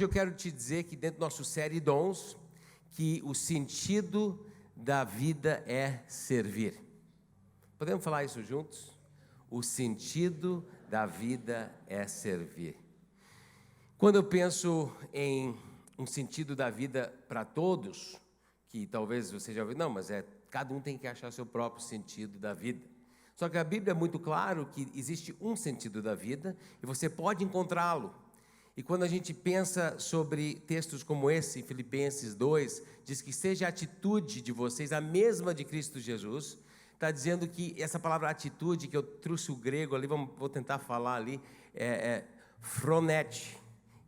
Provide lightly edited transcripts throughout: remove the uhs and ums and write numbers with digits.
hoje eu quero te dizer que dentro do nosso série Dons, que o sentido da vida é servir. Podemos falar isso juntos? O sentido da vida é servir. Quando eu penso em um sentido da vida para todos, que talvez você já ouviu, não, mas cada um tem que achar seu próprio sentido da vida. Só que a Bíblia é muito claro que existe um sentido da vida e você pode encontrá-lo. E quando a gente pensa sobre textos como esse, Filipenses 2, diz que seja a atitude de vocês a mesma de Cristo Jesus. Está dizendo que essa palavra atitude, que eu trouxe o grego ali, vou tentar falar ali, phronete.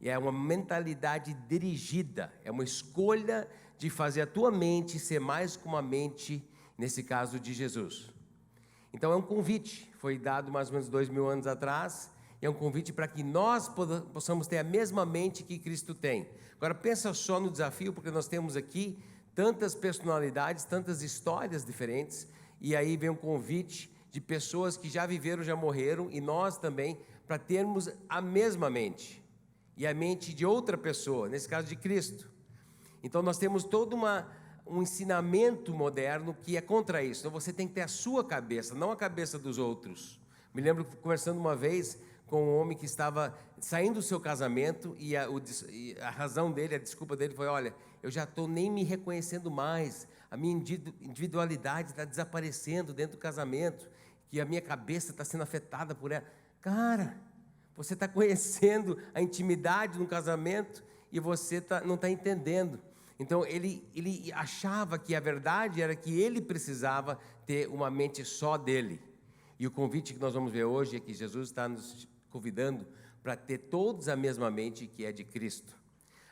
E é uma mentalidade dirigida, é uma escolha de fazer a tua mente ser mais como a mente, nesse caso, de Jesus. Então é um convite, foi dado mais ou menos 2000 anos atrás, é um convite para que nós possamos ter a mesma mente que Cristo tem. Agora pensa só no desafio, porque nós temos aqui tantas personalidades, tantas histórias diferentes, e aí vem um convite de pessoas que já viveram, já morreram, e nós também, para termos a mesma mente. E a mente de outra pessoa, nesse caso de Cristo. Então nós temos todo um ensinamento moderno que é contra isso. Então você tem que ter a sua cabeça, não a cabeça dos outros. Me lembro conversando uma vez com um homem que estava saindo do seu casamento e a razão dele, a desculpa dele foi: olha, eu já estou nem me reconhecendo mais, a minha individualidade está desaparecendo dentro do casamento, que a minha cabeça está sendo afetada por ela. Cara, você está conhecendo a intimidade no casamento e você não está entendendo. Então ele achava que a verdade era que ele precisava ter uma mente só dele. E o convite que nós vamos ver hoje é que Jesus está nos convidando para ter todos a mesma mente que é de Cristo.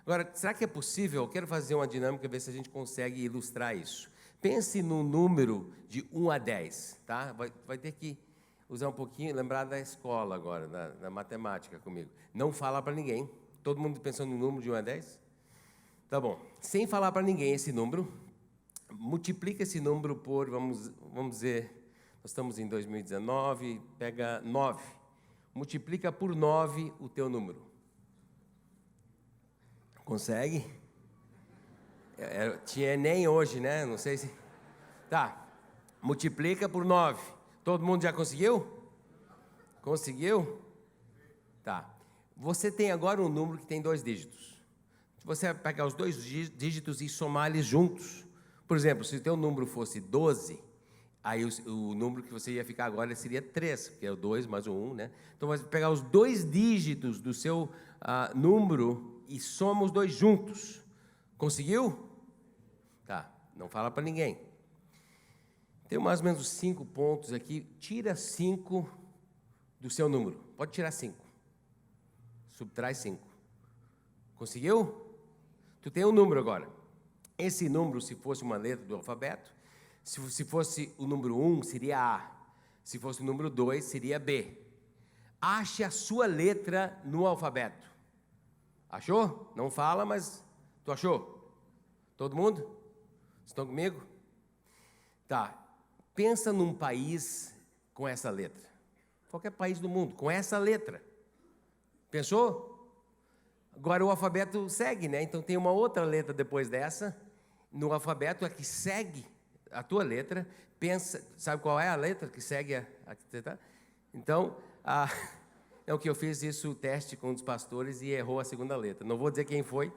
Agora, será que é possível? Eu quero fazer uma dinâmica, ver se a gente consegue ilustrar isso. Pense num número de 1 a 10, tá? Vai ter que usar um pouquinho, lembrar da escola agora, da matemática comigo. Não fala para ninguém. Todo mundo pensando no número de 1 a 10? Tá bom. Sem falar para ninguém esse número, multiplica esse número por, vamos dizer, nós estamos em 2019, pega 9. Multiplica por 9 o teu número. Consegue? Tinha Enem hoje, né? Não sei se... Tá. Multiplica por 9. Todo mundo já conseguiu? Conseguiu? Tá. Você tem agora um número que tem 2 dígitos. Se você pegar os 2 dígitos e somar eles juntos, por exemplo, se o teu número fosse 12, aí o número que você ia ficar agora seria 3, que é o 2 mais o 1, né? Então você vai pegar os 2 dígitos do seu número e soma os 2 juntos. Conseguiu? Tá. Não fala para ninguém. Tem mais ou menos 5 pontos aqui. Tira 5 do seu número. Pode tirar 5. Subtrai 5. Conseguiu? Tu tem um número agora. Esse número, se fosse uma letra do alfabeto, se fosse o número 1, seria A. Se fosse o número 2, seria B. Ache a sua letra no alfabeto. Achou? Não fala, mas tu achou? Todo mundo? Estão comigo? Tá. Pensa num país com essa letra. Qualquer país do mundo, com essa letra. Pensou? Agora o alfabeto segue, né? Então tem uma outra letra depois dessa. No alfabeto é que segue a tua letra. Pensa, sabe qual é a letra que segue a Então, é o que eu fiz isso, o teste com um dos pastores e errou a segunda letra. Não vou dizer quem foi.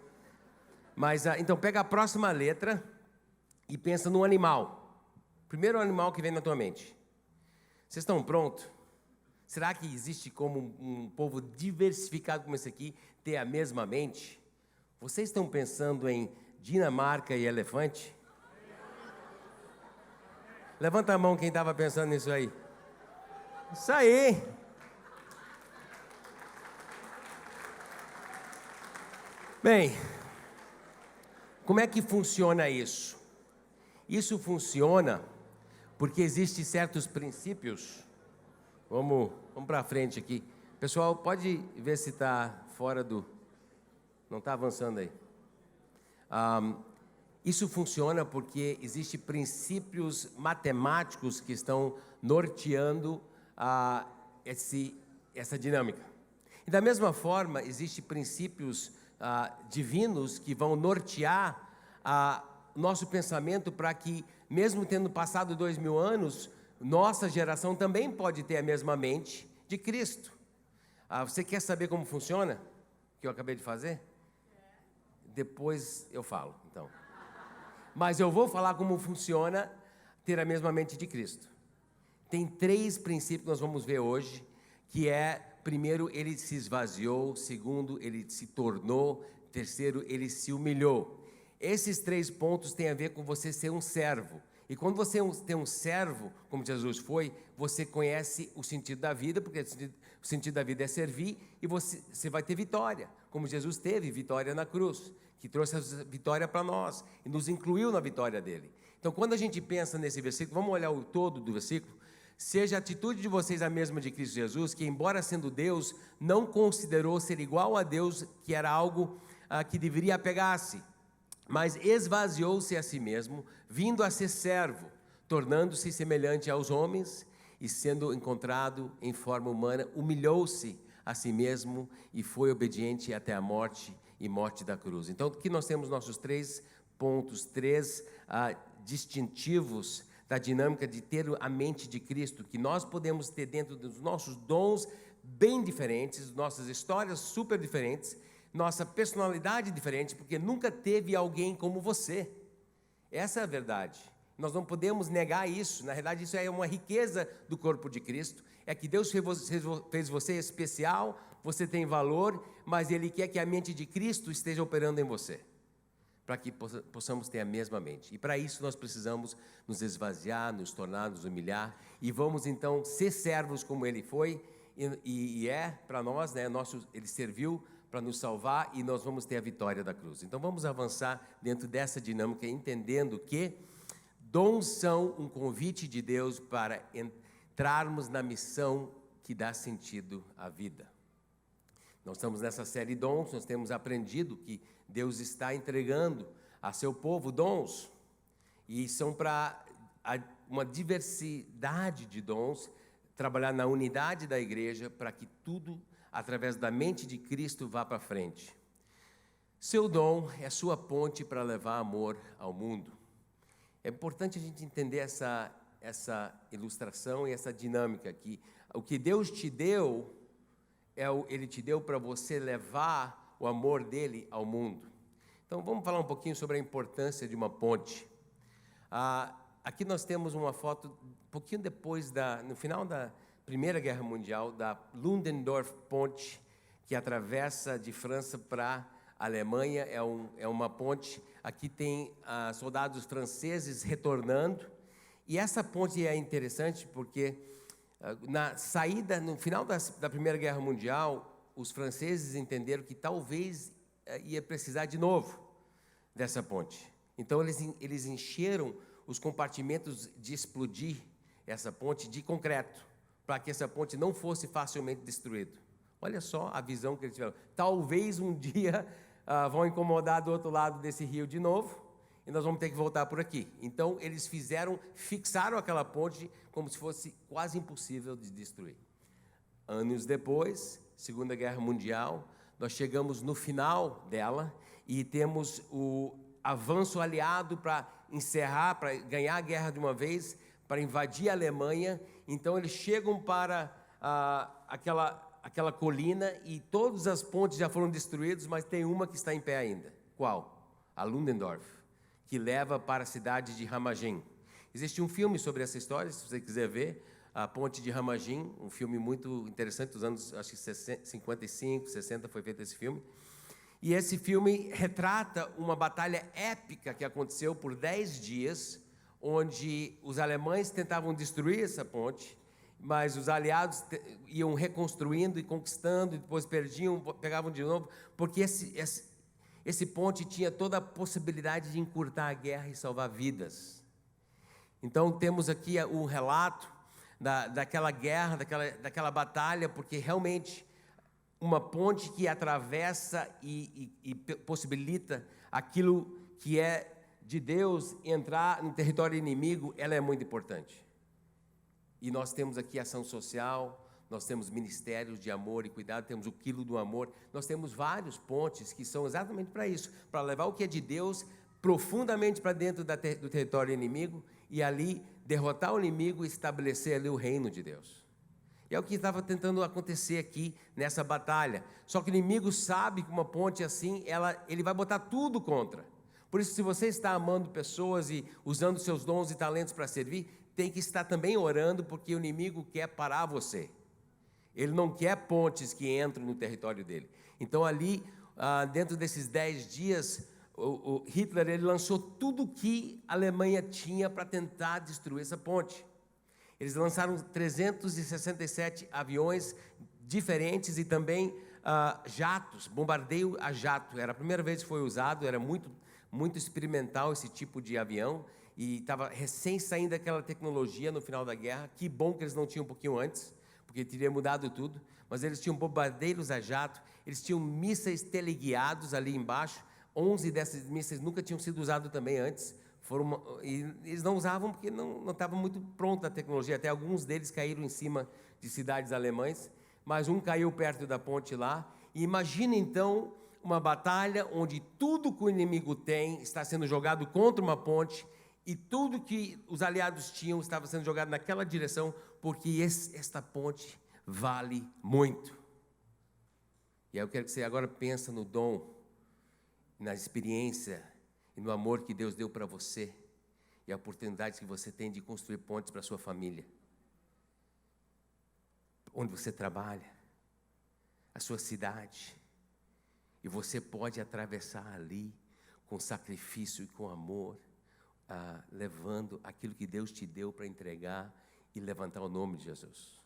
Mas, então pega a próxima letra e pensa num animal. Primeiro animal que vem na tua mente. Vocês estão prontos? Será que existe como um povo diversificado como esse aqui ter a mesma mente? Vocês estão pensando em Dinamarca e elefante? Levanta a mão quem estava pensando nisso aí. Isso aí! Bem, como é que funciona isso? Isso funciona porque existem certos princípios. Vamos para frente aqui. Pessoal, pode ver se está fora do... Não está avançando aí. Isso funciona porque existem princípios matemáticos que estão norteando essa dinâmica. E da mesma forma, existem princípios divinos que vão nortear nosso pensamento para que, mesmo tendo passado 2000 anos, nossa geração também pode ter a mesma mente de Cristo. Você quer saber como funciona o que eu acabei de fazer? Depois eu falo, então. Mas eu vou falar como funciona ter a mesma mente de Cristo. Tem 3 princípios que nós vamos ver hoje, que é, primeiro, ele se esvaziou, segundo, ele se tornou, terceiro, ele se humilhou. Esses 3 pontos têm a ver com você ser um servo. E quando você tem um servo, como Jesus foi, você conhece o sentido da vida, porque o sentido da vida é servir, e você vai ter vitória, como Jesus teve vitória na cruz, que trouxe a vitória para nós, e nos incluiu na vitória dele. Então, quando a gente pensa nesse versículo, vamos olhar o todo do versículo. Seja a atitude de vocês a mesma de Cristo Jesus, que, embora sendo Deus, não considerou ser igual a Deus, que era algo que deveria apegar-se, mas esvaziou-se a si mesmo, vindo a ser servo, tornando-se semelhante aos homens, e sendo encontrado em forma humana, humilhou-se a si mesmo e foi obediente até a morte e morte da cruz. Então, aqui nós temos nossos 3 pontos, 3 distintivos da dinâmica de ter a mente de Cristo, que nós podemos ter dentro dos nossos dons bem diferentes, nossas histórias super diferentes, nossa personalidade diferente, porque nunca teve alguém como você. Essa é a verdade. Nós não podemos negar isso. Na verdade, isso é uma riqueza do corpo de Cristo. É que Deus fez você especial, você tem valor, mas Ele quer que a mente de Cristo esteja operando em você, para que possamos ter a mesma mente. E para isso nós precisamos nos esvaziar, nos tornar, nos humilhar, e vamos então ser servos como Ele foi, e é para nós, né? Ele serviu para nos salvar, e nós vamos ter a vitória da cruz. Então vamos avançar dentro dessa dinâmica, entendendo que dons são um convite de Deus para entrarmos na missão que dá sentido à vida. Nós estamos nessa série Dons, nós temos aprendido que Deus está entregando a seu povo dons, e são para uma diversidade de dons, trabalhar na unidade da igreja, para que tudo, através da mente de Cristo, vá para frente. Seu dom é sua ponte para levar amor ao mundo. É importante a gente entender essa ilustração e essa dinâmica aqui. O que Deus te deu, Ele te deu para você levar o amor dele ao mundo. Então vamos falar um pouquinho sobre a importância de uma ponte. Aqui nós temos uma foto, um pouquinho depois, no final da Primeira Guerra Mundial, da Ludendorff Ponte, que atravessa de França para a Alemanha. É uma ponte, aqui tem soldados franceses retornando, e essa ponte é interessante porque na saída, no final da Primeira Guerra Mundial, os franceses entenderam que talvez ia precisar de novo dessa ponte. Então eles encheram os compartimentos de explodir essa ponte de concreto, para que essa ponte não fosse facilmente destruída. Olha só a visão que eles tiveram. Talvez um dia vão incomodar do outro lado desse rio de novo, e nós vamos ter que voltar por aqui. Então eles fixaram aquela ponte como se fosse quase impossível de destruir. Anos depois, Segunda Guerra Mundial, nós chegamos no final dela e temos o avanço aliado para encerrar, para ganhar a guerra de uma vez, para invadir a Alemanha. Então eles chegam para aquela colina, e todas as pontes já foram destruídas, mas tem uma que está em pé ainda. Qual? A Ludendorff, que leva para a cidade de Ramagem. Existe um filme sobre essa história, se você quiser ver, a Ponte de Ramagem, um filme muito interessante dos anos, acho que 55, 60 foi feito esse filme. E esse filme retrata uma batalha épica que aconteceu por 10 dias, onde os alemães tentavam destruir essa ponte, mas os aliados iam reconstruindo e conquistando, e depois perdiam, pegavam de novo, porque esse ponte tinha toda a possibilidade de encurtar a guerra e salvar vidas. Então temos aqui um relato daquela guerra, daquela batalha, porque realmente uma ponte que atravessa e possibilita aquilo que é de Deus entrar no território inimigo, ela é muito importante. E nós temos aqui ação social, nós temos ministérios de amor e cuidado, temos o quilo do amor, nós temos vários pontes que são exatamente para isso, para levar o que é de Deus profundamente para dentro do território inimigo e ali derrotar o inimigo e estabelecer ali o reino de Deus. E é o que estava tentando acontecer aqui nessa batalha. Só que o inimigo sabe que uma ponte assim, ele vai botar tudo contra. Por isso, se você está amando pessoas e usando seus dons e talentos para servir, tem que estar também orando, porque o inimigo quer parar você. Ele não quer pontes que entrem no território dele. Então ali, dentro desses 10 dias, o Hitler ele lançou tudo que a Alemanha tinha para tentar destruir essa ponte. Eles lançaram 367 aviões diferentes e também jatos, bombardeio a jato. Era a primeira vez que foi usado, era muito experimental esse tipo de avião. E estava recém saindo daquela tecnologia no final da guerra. Que bom que eles não tinham um pouquinho antes, porque teria mudado tudo. Mas eles tinham bombardeiros a jato, eles tinham mísseis teleguiados ali embaixo. 11 desses mísseis nunca tinham sido usados também antes. E eles não usavam porque não estava muito pronta a tecnologia. Até alguns deles caíram em cima de cidades alemãs, mas um caiu perto da ponte lá. E imagina então uma batalha onde tudo que o inimigo tem está sendo jogado contra uma ponte, e tudo que os aliados tinham estava sendo jogado naquela direção, porque esta ponte vale muito. E aí eu quero que você agora pense no dom, na experiência e no amor que Deus deu para você, e a oportunidade que você tem de construir pontes para a sua família, onde você trabalha, a sua cidade, e você pode atravessar ali com sacrifício e com amor, levando aquilo que Deus te deu para entregar e levantar o nome de Jesus.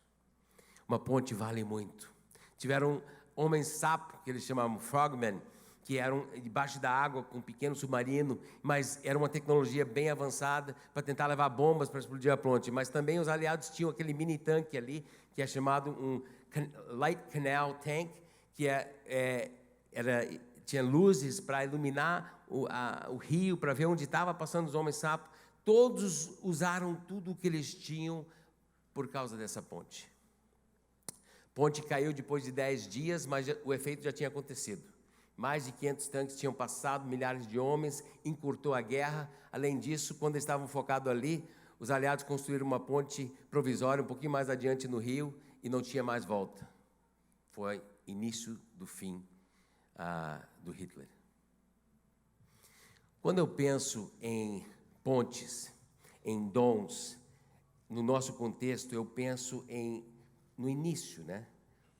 Uma ponte vale muito. Tiveram homens sapo, que eles chamavam frogmen, que eram debaixo da água com um pequeno submarino, mas era uma tecnologia bem avançada para tentar levar bombas para explodir a ponte. Mas também os aliados tinham aquele mini tanque ali, que é chamado um Light Canal Tank, que tinha luzes para iluminar o rio, para ver onde estava passando os homens sapo. Todos usaram tudo o que eles tinham por causa dessa ponte. A ponte caiu depois de 10 dias, mas o efeito já tinha acontecido. Mais de 500 tanques tinham passado, milhares de homens, encurtou a guerra. Além disso, quando eles estavam focados ali, os aliados construíram uma ponte provisória um pouquinho mais adiante no rio e não tinha mais volta. Foi início do fim do Hitler. Quando eu penso em pontes, em dons, no nosso contexto, eu penso no início, né?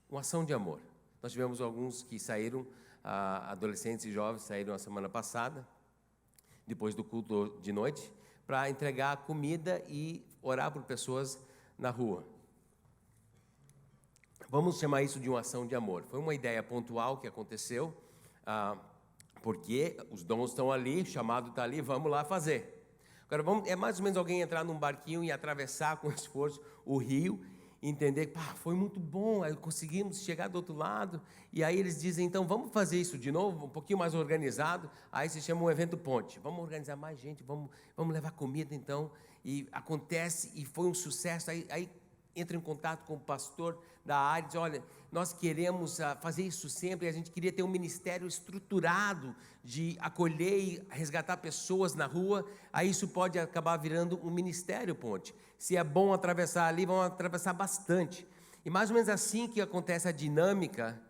Uma ação de amor. Nós tivemos alguns que saíram, adolescentes e jovens saíram a semana passada, depois do culto de noite, para entregar comida e orar por pessoas na rua. Vamos chamar isso de uma ação de amor. Foi uma ideia pontual que aconteceu, porque os dons estão ali, o chamado está ali, vamos lá fazer. Agora, é mais ou menos alguém entrar num barquinho e atravessar com esforço o rio e entender que foi muito bom, aí conseguimos chegar do outro lado, e aí eles dizem, então vamos fazer isso de novo, um pouquinho mais organizado, aí se chama um evento ponte, vamos organizar mais gente, vamos levar comida então, e acontece, e foi um sucesso, aí entra em contato com o pastor da área e diz, olha, nós queremos fazer isso sempre, a gente queria ter um ministério estruturado de acolher e resgatar pessoas na rua, aí isso pode acabar virando um ministério ponte. Se é bom atravessar ali, vão atravessar bastante. E mais ou menos assim que acontece a dinâmica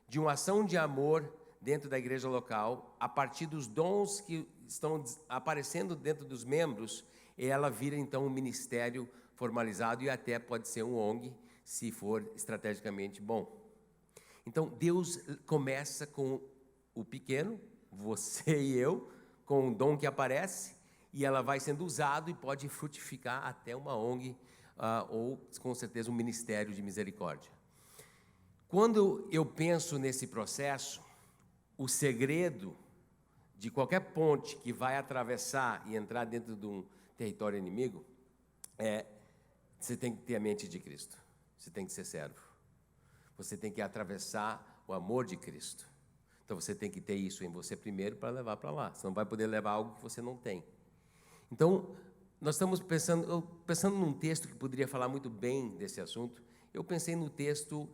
de uma ação de amor dentro da igreja local, a partir dos dons que estão aparecendo dentro dos membros, ela vira então um ministério formalizado e até pode ser um ONG, se for estrategicamente bom. Então, Deus começa com o pequeno, você e eu, com um dom que aparece, e ela vai sendo usado e pode frutificar até uma ONG, ou com certeza um ministério de misericórdia. Quando eu penso nesse processo, o segredo de qualquer ponte que vai atravessar e entrar dentro de um território inimigo você tem que ter a mente de Cristo. Você tem que ser servo. Você tem que atravessar o amor de Cristo. Então você tem que ter isso em você primeiro para levar para lá. Você não vai poder levar algo que você não tem. Então, nós estamos pensando num texto que poderia falar muito bem desse assunto. eu pensei no texto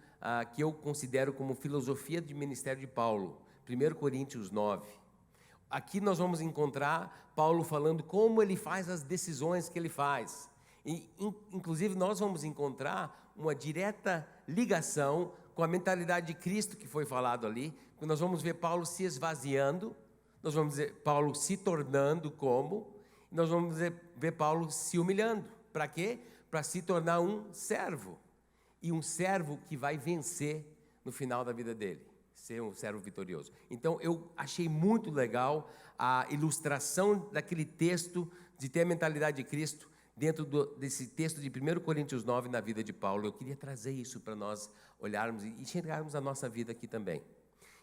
que eu considero como filosofia de ministério de Paulo, 1 Coríntios 9. Aqui nós vamos encontrar Paulo falando como ele faz as decisões que ele faz. E, inclusive, nós vamos encontrar uma direta ligação com a mentalidade de Cristo que foi falado ali. Nós vamos ver Paulo se esvaziando, nós vamos ver Paulo se tornando como, e nós vamos ver Paulo se humilhando. Para quê? Para se tornar um servo. E um servo que vai vencer no final da vida dele, ser um servo vitorioso. Então, eu achei muito legal a ilustração daquele texto de ter a mentalidade de Cristo dentro desse texto de 1 Coríntios 9 na vida de Paulo. Eu queria trazer isso para nós olharmos e enxergarmos a nossa vida aqui também.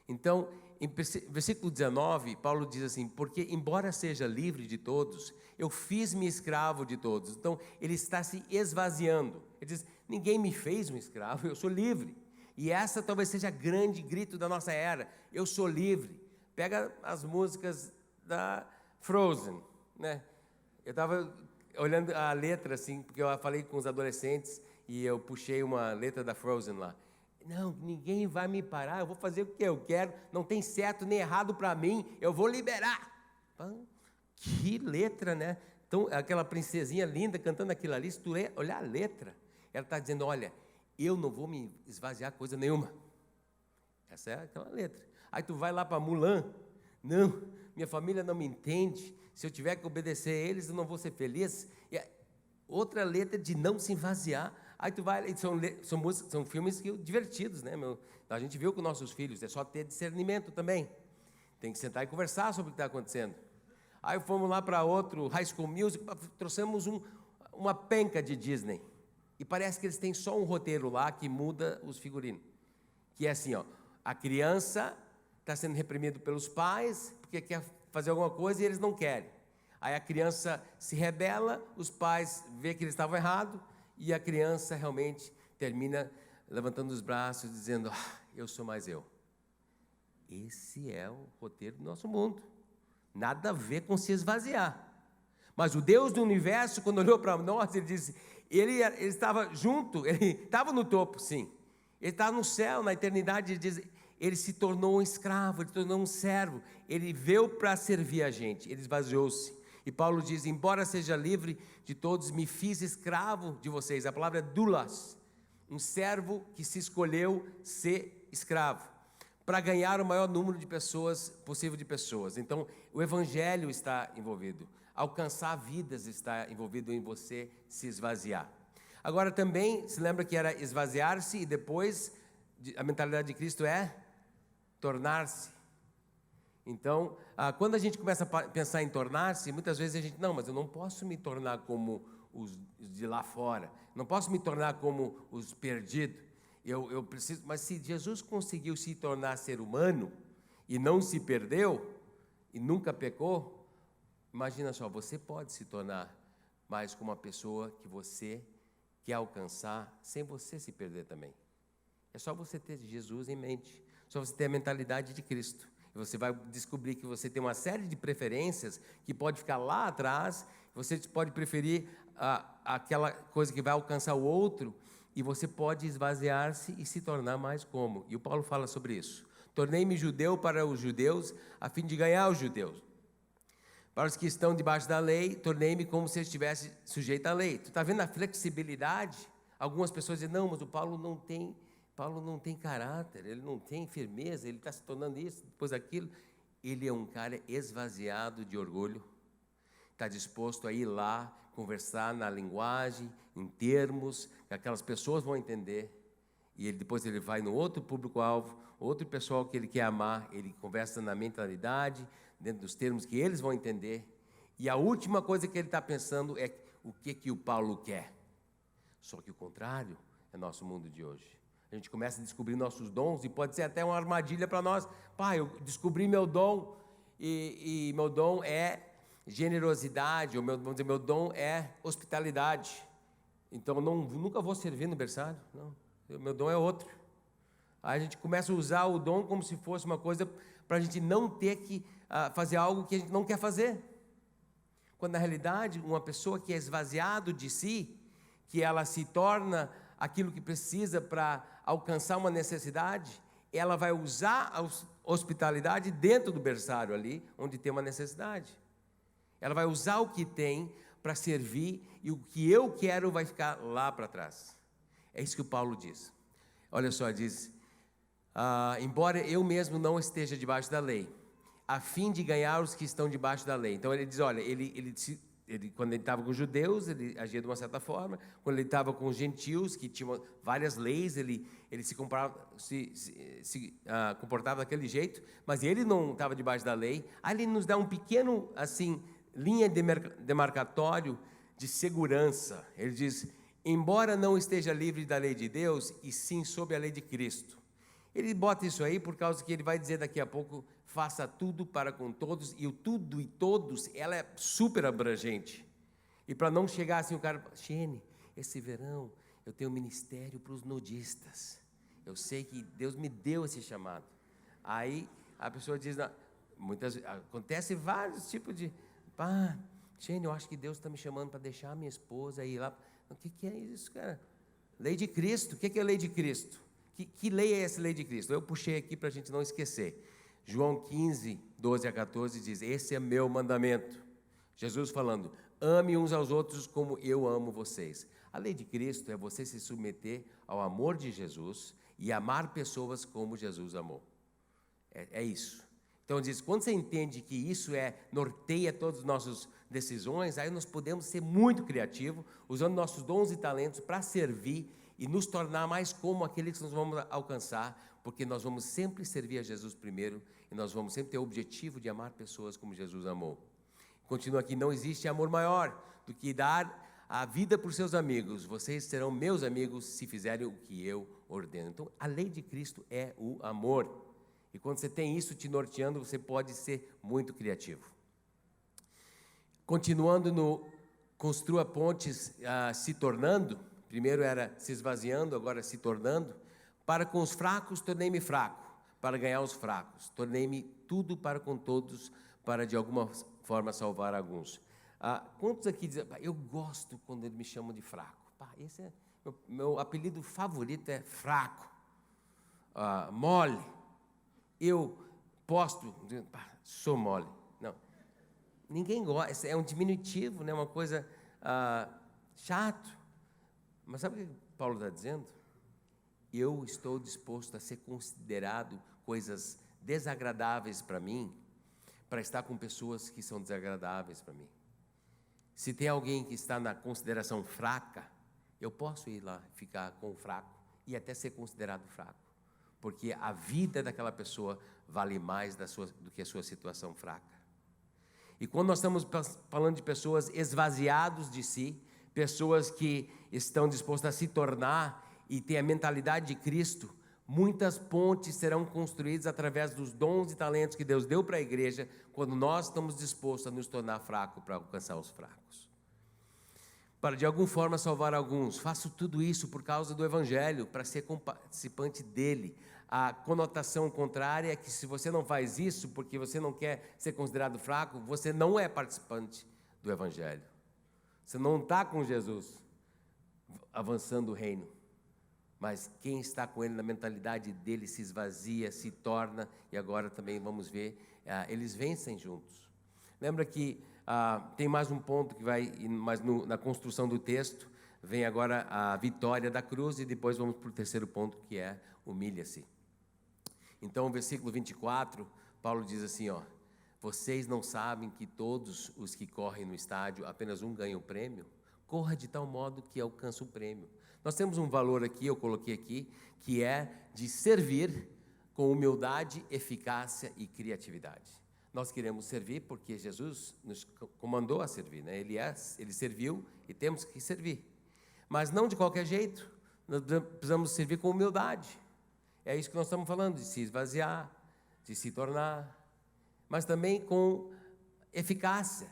Então, em versículo 19, Paulo diz assim: porque embora seja livre de todos, eu fiz-me escravo de todos. Então, ele está se esvaziando. Ele diz: ninguém me fez um escravo, eu sou livre. E essa talvez seja o grande grito da nossa era: eu sou livre. Pega as músicas da Frozen, né? Eu estava olhando a letra assim, porque eu falei com os adolescentes e eu puxei uma letra da Frozen lá. Não, ninguém vai me parar, eu vou fazer o que eu quero, não tem certo nem errado para mim, eu vou liberar. Que letra, né? Então, aquela princesinha linda cantando aquilo ali, se tu olhar a letra, ela está dizendo: olha, eu não vou me esvaziar coisa nenhuma. Essa é aquela letra. Aí tu vai lá para Mulan: não, minha família não me entende, se eu tiver que obedecer a eles, eu não vou ser feliz. E outra letra de não se esvaziar. Aí tu vai, são filmes divertidos, né? A gente viu com nossos filhos, é só ter discernimento também. Tem que sentar e conversar sobre o que está acontecendo. Aí fomos lá para outro High School Music, trouxemos uma penca de Disney. E parece que eles têm só um roteiro lá que muda os figurinos. Que é assim, ó, a criança está sendo reprimida pelos pais porque quer fazer alguma coisa e eles não querem. Aí a criança se rebela, os pais veem que eles estavam errados, e a criança realmente termina levantando os braços, dizendo: eu sou mais eu. Esse é o roteiro do nosso mundo. Nada a ver com se esvaziar. Mas o Deus do universo, quando olhou para nós, ele disse, ele estava junto, ele estava no topo, sim. Ele estava no céu, na eternidade. Ele diz, ele se tornou um escravo, ele se tornou um servo. Ele veio para servir a gente, ele esvaziou-se. E Paulo diz: embora seja livre de todos, me fiz escravo de vocês. A palavra é doulos, um servo que se escolheu ser escravo, para ganhar o maior número de pessoas possível de pessoas. Então, o evangelho está envolvido. Alcançar vidas está envolvido em você se esvaziar. Agora também, se lembra que era esvaziar-se e depois, a mentalidade de Cristo é tornar-se. Então, quando a gente começa a pensar em tornar-se, muitas vezes a gente, não, mas eu não posso me tornar como os de lá fora, não posso me tornar como os perdidos, eu preciso, mas se Jesus conseguiu se tornar ser humano, e não se perdeu, e nunca pecou, imagina só, você pode se tornar mais como uma pessoa que você quer alcançar, sem você se perder também. É só você ter Jesus em mente, só você ter a mentalidade de Cristo. Você vai descobrir que você tem uma série de preferências que pode ficar lá atrás, você pode preferir aquela coisa que vai alcançar o outro, e você pode esvaziar-se e se tornar mais como. E o Paulo fala sobre isso. Tornei-me judeu para os judeus, a fim de ganhar os judeus. Para os que estão debaixo da lei, tornei-me como se estivesse sujeito à lei. Tu está vendo a flexibilidade? Algumas pessoas dizem, não, mas o Paulo não tem caráter, ele não tem firmeza, ele está se tornando isso, depois aquilo. Ele é um cara esvaziado de orgulho, está disposto a ir lá, conversar na linguagem, em termos, que aquelas pessoas vão entender, e depois ele vai no outro público-alvo, outro pessoal que ele quer amar, ele conversa na mentalidade, dentro dos termos que eles vão entender, e a última coisa que ele está pensando é o que o Paulo quer. Só que o contrário é nosso mundo de hoje. A gente começa a descobrir nossos dons, e pode ser até uma armadilha para nós. Pai, eu descobri meu dom, e meu dom é generosidade, ou vamos dizer, meu dom é hospitalidade. Então, nunca vou servir no berçário, não. Meu dom é outro. Aí a gente começa a usar o dom como se fosse uma coisa para a gente não ter que fazer algo que a gente não quer fazer. Quando, na realidade, uma pessoa que é esvaziado de si, que ela se torna aquilo que precisa para alcançar uma necessidade, ela vai usar a hospitalidade dentro do berçário ali, onde tem uma necessidade. Ela vai usar o que tem para servir, e o que eu quero vai ficar lá para trás. É isso que o Paulo diz. Olha só, diz, embora eu mesmo não esteja debaixo da lei, a fim de ganhar os que estão debaixo da lei. Então ele diz, olha, quando ele estava com os judeus, ele agia de uma certa forma. Quando ele estava com os gentios, que tinham várias leis, ele se comportava daquele jeito, mas ele não estava debaixo da lei. Aí ele nos dá um pequeno, assim, linha demarcatório de segurança. Ele diz, embora não esteja livre da lei de Deus, e sim sob a lei de Cristo. Ele bota isso aí por causa que ele vai dizer daqui a pouco, faça tudo para com todos, e o tudo e todos, ela é super abrangente. E para não chegar assim, o cara, Shane, esse verão eu tenho ministério para os nudistas. Eu sei que Deus me deu esse chamado. Aí a pessoa diz, acontece vários tipos de, Shane, eu acho que Deus está me chamando para deixar a minha esposa ir lá. O que é isso, cara? Lei de Cristo. O que é lei de Cristo? Que lei é essa lei de Cristo? Eu puxei aqui para a gente não esquecer. João 15, 12 a 14 diz, esse é meu mandamento. Jesus falando, ame uns aos outros como eu amo vocês. A lei de Cristo é você se submeter ao amor de Jesus e amar pessoas como Jesus amou. É isso. Então diz, quando você entende que isso norteia todas as nossas decisões, aí nós podemos ser muito criativos, usando nossos dons e talentos para servir e nos tornar mais como aqueles que nós vamos alcançar, porque nós vamos sempre servir a Jesus primeiro, e nós vamos sempre ter o objetivo de amar pessoas como Jesus amou. Continua aqui, não existe amor maior do que dar a vida por seus amigos. Vocês serão meus amigos se fizerem o que eu ordeno. Então, a lei de Cristo é o amor. E quando você tem isso te norteando, você pode ser muito criativo. Continuando no construa pontes, se tornando, primeiro era se esvaziando, agora se tornando. Para com os fracos, tornei-me fraco, para ganhar os fracos. Tornei-me tudo para com todos, para de alguma forma salvar alguns. Quantos aqui dizem, eu gosto quando eles me chamam de fraco? Esse é meu apelido favorito, é fraco, mole. Eu posto, sou mole. Não, ninguém gosta, é um diminutivo, né? Uma coisa chato. Mas sabe o que Paulo está dizendo? Eu estou disposto a ser considerado coisas desagradáveis para mim, para estar com pessoas que são desagradáveis para mim. Se tem alguém que está na consideração fraca, eu posso ir lá, ficar com o fraco e até ser considerado fraco, porque a vida daquela pessoa vale mais do que a sua situação fraca. E quando nós estamos falando de pessoas esvaziadas de si, pessoas que estão dispostas a se tornar e ter a mentalidade de Cristo, muitas pontes serão construídas através dos dons e talentos que Deus deu para a igreja, quando nós estamos dispostos a nos tornar fracos para alcançar os fracos. Para de alguma forma salvar alguns, faço tudo isso por causa do Evangelho, para ser participante dele. A conotação contrária é que se você não faz isso porque você não quer ser considerado fraco, você não é participante do Evangelho. Você não está com Jesus avançando o reino. Mas quem está com ele na mentalidade dele se esvazia, se torna, e agora também vamos ver, eles vencem juntos. Lembra que tem mais um ponto que vai, mas na construção do texto, vem agora a vitória da cruz, e depois vamos para o terceiro ponto, que é humilha-se. Então, versículo 24, Paulo diz assim, vocês não sabem que todos os que correm no estádio, apenas um ganha o prêmio? Corra de tal modo que alcance o prêmio. Nós temos um valor aqui, eu coloquei aqui, que é de servir com humildade, eficácia e criatividade. Nós queremos servir porque Jesus nos comandou a servir, né? Ele serviu e temos que servir. Mas não de qualquer jeito, nós precisamos servir com humildade. É isso que nós estamos falando, de se esvaziar, de se tornar, mas também com eficácia.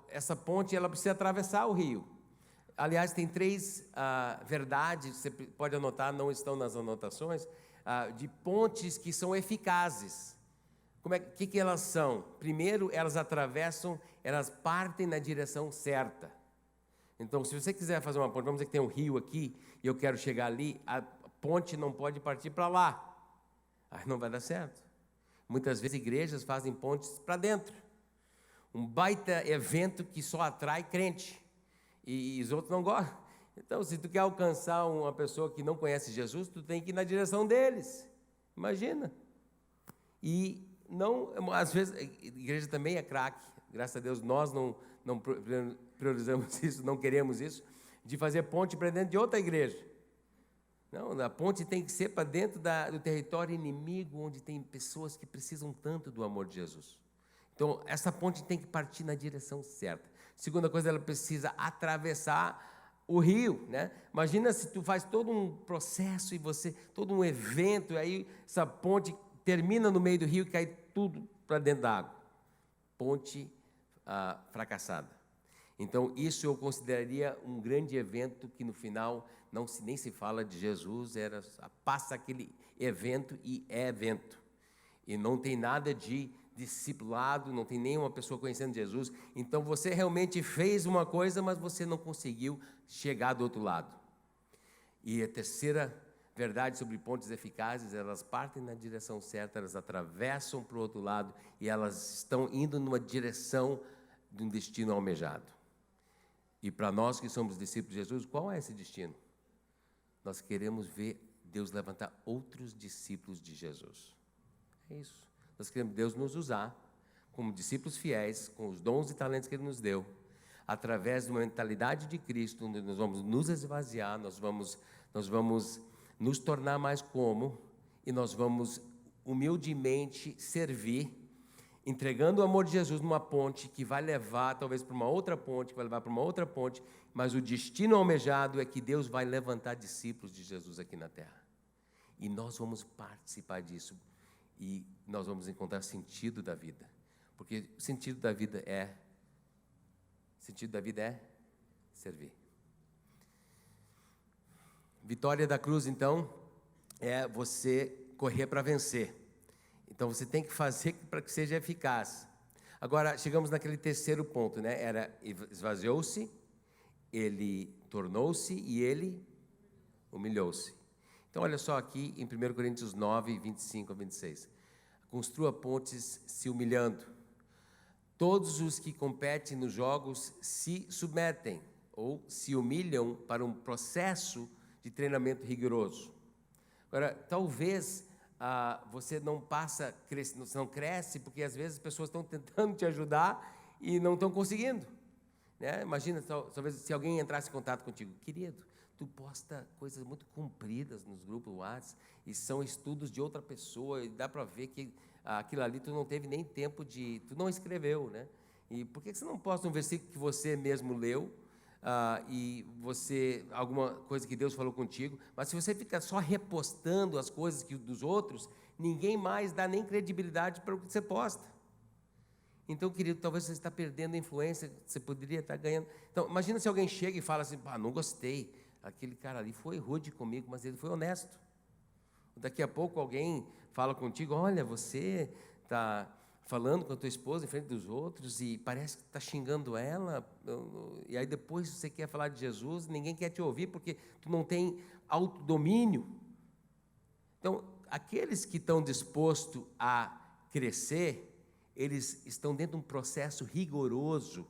Essa ponte, ela precisa atravessar o rio. Aliás, tem 3 verdades, você pode anotar, não estão nas anotações, de pontes que são eficazes. Que elas são? Primeiro, elas atravessam, elas partem na direção certa. Então, se você quiser fazer uma ponte, vamos dizer que tem um rio aqui, e eu quero chegar ali, a ponte não pode partir para lá. Aí não vai dar certo. Muitas vezes igrejas fazem pontes para dentro. Um baita evento que só atrai crente. E os outros não gostam. Então, se tu quer alcançar uma pessoa que não conhece Jesus, tu tem que ir na direção deles. Imagina. E não, às vezes, a igreja também é craque. Graças a Deus, nós não priorizamos isso, não queremos isso, de fazer ponte para dentro de outra igreja. Não, a ponte tem que ser para dentro do território inimigo, onde tem pessoas que precisam tanto do amor de Jesus. Então, essa ponte tem que partir na direção certa. Segunda coisa, ela precisa atravessar o rio, né? Imagina se tu faz todo um processo e todo um evento, e aí essa ponte termina no meio do rio e cai tudo para dentro da água. Ponte fracassada. Então, isso eu consideraria um grande evento que no final nem se fala de Jesus, passa aquele evento e é evento. E não tem nada de discipulado, não tem nenhuma pessoa conhecendo Jesus. Então, você realmente fez uma coisa, mas você não conseguiu chegar do outro lado. E a terceira verdade sobre pontes eficazes, elas partem na direção certa, elas atravessam para o outro lado e elas estão indo numa direção de um destino almejado. E para nós que somos discípulos de Jesus, qual é esse destino? Nós queremos ver Deus levantar outros discípulos de Jesus. É isso. Nós queremos Deus nos usar como discípulos fiéis, com os dons e talentos que Ele nos deu, através de uma mentalidade de Cristo, onde nós vamos nos esvaziar, nós vamos nos tornar mais como, e nós vamos humildemente servir, entregando o amor de Jesus numa ponte que vai levar talvez para uma outra ponte, que vai levar para uma outra ponte, mas o destino almejado é que Deus vai levantar discípulos de Jesus aqui na terra. E nós vamos participar disso, e nós vamos encontrar sentido da vida, porque o sentido da vida é servir. Vitória da cruz, então, é você correr para vencer. Então, você tem que fazer para que seja eficaz. Agora, chegamos naquele terceiro ponto, né? Esvaziou-se, ele tornou-se e ele humilhou-se. Então, olha só aqui em 1 Coríntios 9, 25 a 26. Construa pontes se humilhando. Todos os que competem nos jogos se submetem ou se humilham para um processo de treinamento rigoroso. Agora, talvez você não cresce, porque às vezes as pessoas estão tentando te ajudar e não estão conseguindo. Né? Imagina, talvez se alguém entrasse em contato contigo, querido, tu posta coisas muito compridas nos grupos WhatsApp, e são estudos de outra pessoa, e dá para ver que aquilo ali tu não teve nem tempo tu não escreveu, né? E por que você não posta um versículo que você mesmo leu, e alguma coisa que Deus falou contigo, mas se você fica só repostando as coisas dos outros, ninguém mais dá nem credibilidade para o que você posta. Então, querido, talvez você está perdendo a influência que você poderia estar ganhando. Então, imagina se alguém chega e fala assim, não gostei, aquele cara ali foi rude comigo, mas ele foi honesto. Daqui a pouco alguém fala contigo, olha, você está falando com a tua esposa em frente dos outros e parece que está xingando ela, e aí depois você quer falar de Jesus, ninguém quer te ouvir porque tu não tem autodomínio. Então, aqueles que estão dispostos a crescer, eles estão dentro de um processo rigoroso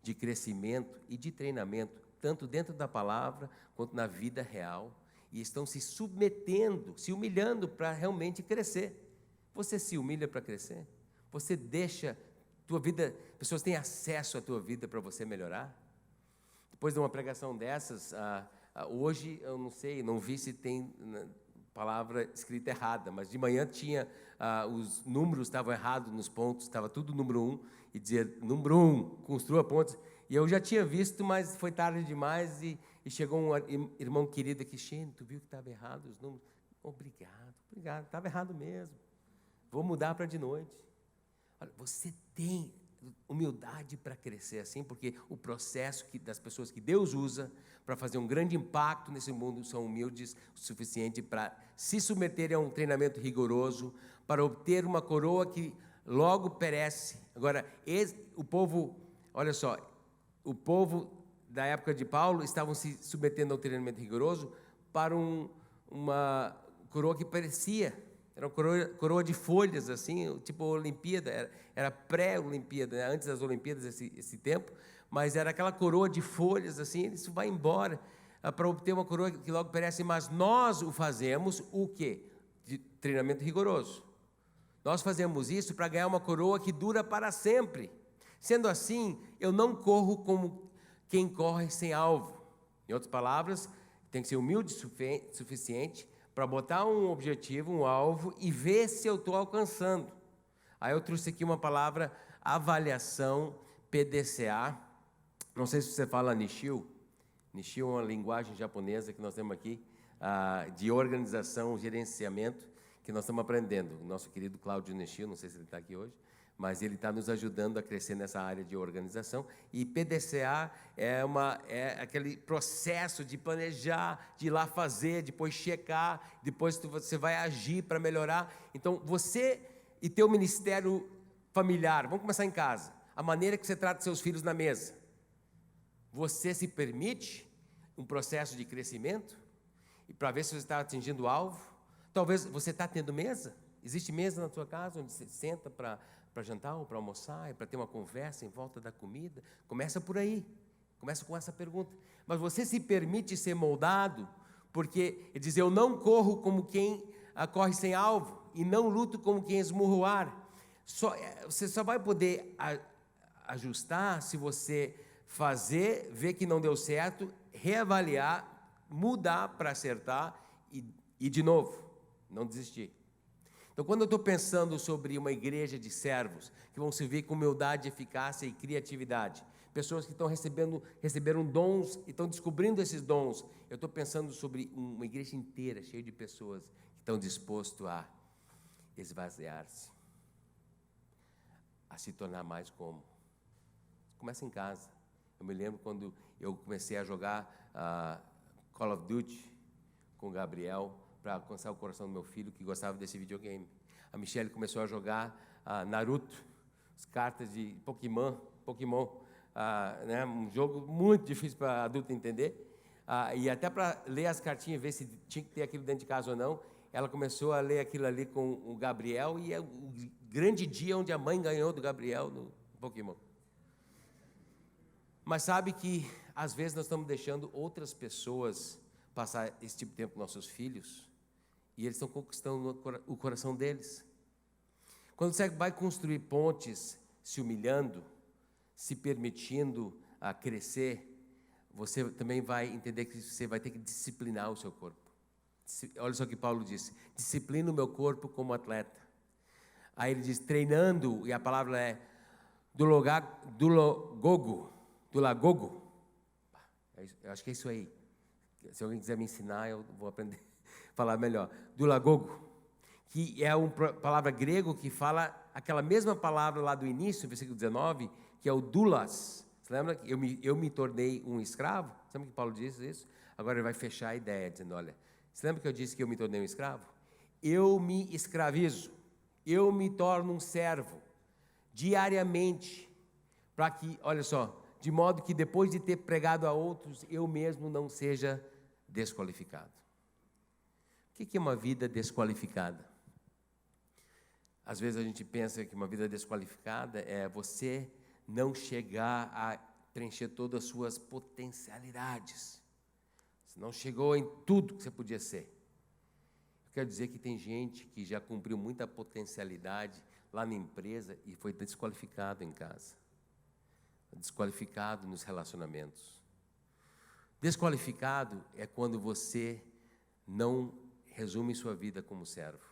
de crescimento e de treinamento, tanto dentro da palavra quanto na vida real, e estão se submetendo, se humilhando para realmente crescer. Você se humilha para crescer? Você deixa tua vida, pessoas têm acesso à tua vida para você melhorar? Depois de uma pregação dessas, hoje eu não sei, não vi se tem palavra escrita errada, mas de manhã tinha, os números estavam errados nos pontos, estava tudo número 1, e dizia, número 1, construa pontes, e eu já tinha visto, mas foi tarde demais, e chegou um irmão querido aqui, Xene, tu viu que estava errado os números? Obrigado, estava errado mesmo, vou mudar para de noite. Olha, você tem humildade para crescer assim, porque o processo das pessoas que Deus usa para fazer um grande impacto nesse mundo são humildes o suficiente para se submeterem a um treinamento rigoroso, para obter uma coroa que logo perece. Agora, o povo, olha só, o povo da época de Paulo estavam se submetendo ao treinamento rigoroso para uma coroa que parecia, era uma coroa de folhas, assim, tipo Olimpíada, era pré-Olimpíada, né? Antes das Olimpíadas, esse tempo, mas era aquela coroa de folhas, assim, isso vai embora, para obter uma coroa que logo perece, mas nós o fazemos, o quê? De treinamento rigoroso. Nós fazemos isso para ganhar uma coroa que dura para sempre. Sendo assim, eu não corro como quem corre sem alvo. Em outras palavras, tem que ser humilde o suficiente para botar um objetivo, um alvo, e ver se eu estou alcançando. Aí eu trouxe aqui uma palavra, avaliação, PDCA. Não sei se você fala Nishio. Nishio é uma linguagem japonesa que nós temos aqui, de organização, gerenciamento, que nós estamos aprendendo. O nosso querido Cláudio Nishio, não sei se ele está aqui hoje, mas ele está nos ajudando a crescer nessa área de organização. E PDCA é aquele processo de planejar, de ir lá fazer, depois checar, depois você vai agir para melhorar. Então, você e teu ministério familiar, vamos começar em casa, a maneira que você trata seus filhos na mesa. Você se permite um processo de crescimento? E para ver se você está atingindo o alvo? Talvez você está tendo mesa? Existe mesa na sua casa onde você senta para jantar ou para almoçar, para ter uma conversa em volta da comida? Começa por aí, começa com essa pergunta. Mas você se permite ser moldado? Porque ele diz, eu não corro como quem corre sem alvo, e não luto como quem esmurra o ar. Você só vai poder ajustar se você fazer, ver que não deu certo, reavaliar, mudar para acertar e de novo, não desistir. Então, quando eu estou pensando sobre uma igreja de servos, que vão servir com humildade, eficácia e criatividade, pessoas que receberam dons e estão descobrindo esses dons, eu estou pensando sobre uma igreja inteira, cheia de pessoas que estão dispostas a esvaziar-se, a se tornar mais como. Começa em casa. Eu me lembro quando eu comecei a jogar Call of Duty com o Gabriel, para alcançar o coração do meu filho, que gostava desse videogame. A Michelle começou a jogar Naruto, as cartas de Pokémon, né, um jogo muito difícil para adulto entender, e até para ler as cartinhas, ver se tinha que ter aquilo dentro de casa ou não, ela começou a ler aquilo ali com o Gabriel, e é o grande dia onde a mãe ganhou do Gabriel no Pokémon. Mas sabe que, às vezes, nós estamos deixando outras pessoas passar esse tipo de tempo com nossos filhos, e eles estão conquistando o coração deles. Quando você vai construir pontes, se humilhando, se permitindo crescer, você também vai entender que você vai ter que disciplinar o seu corpo. Olha só o que Paulo disse, disciplina o meu corpo como atleta. Aí ele diz, treinando, e a palavra é dulagogo. Eu acho que é isso aí. Se alguém quiser me ensinar, eu vou aprender a falar melhor. Dulagogo, que é uma palavra grego que fala aquela mesma palavra lá do início, versículo 19, que é o doulas. Você lembra que eu me tornei um escravo? Sabe que Paulo diz isso? Agora ele vai fechar a ideia, dizendo, olha, você lembra que eu disse que eu me tornei um escravo? Eu me escravizo, eu me torno um servo, diariamente, para que, olha só, de modo que depois de ter pregado a outros, eu mesmo não seja desqualificado. O que é uma vida desqualificada? Às vezes a gente pensa que uma vida desqualificada é você não chegar a preencher todas as suas potencialidades. Você não chegou em tudo que você podia ser. Eu quero dizer que tem gente que já cumpriu muita potencialidade lá na empresa e foi desqualificado em casa. Desqualificado nos relacionamentos. Desqualificado é quando você não resume sua vida como servo.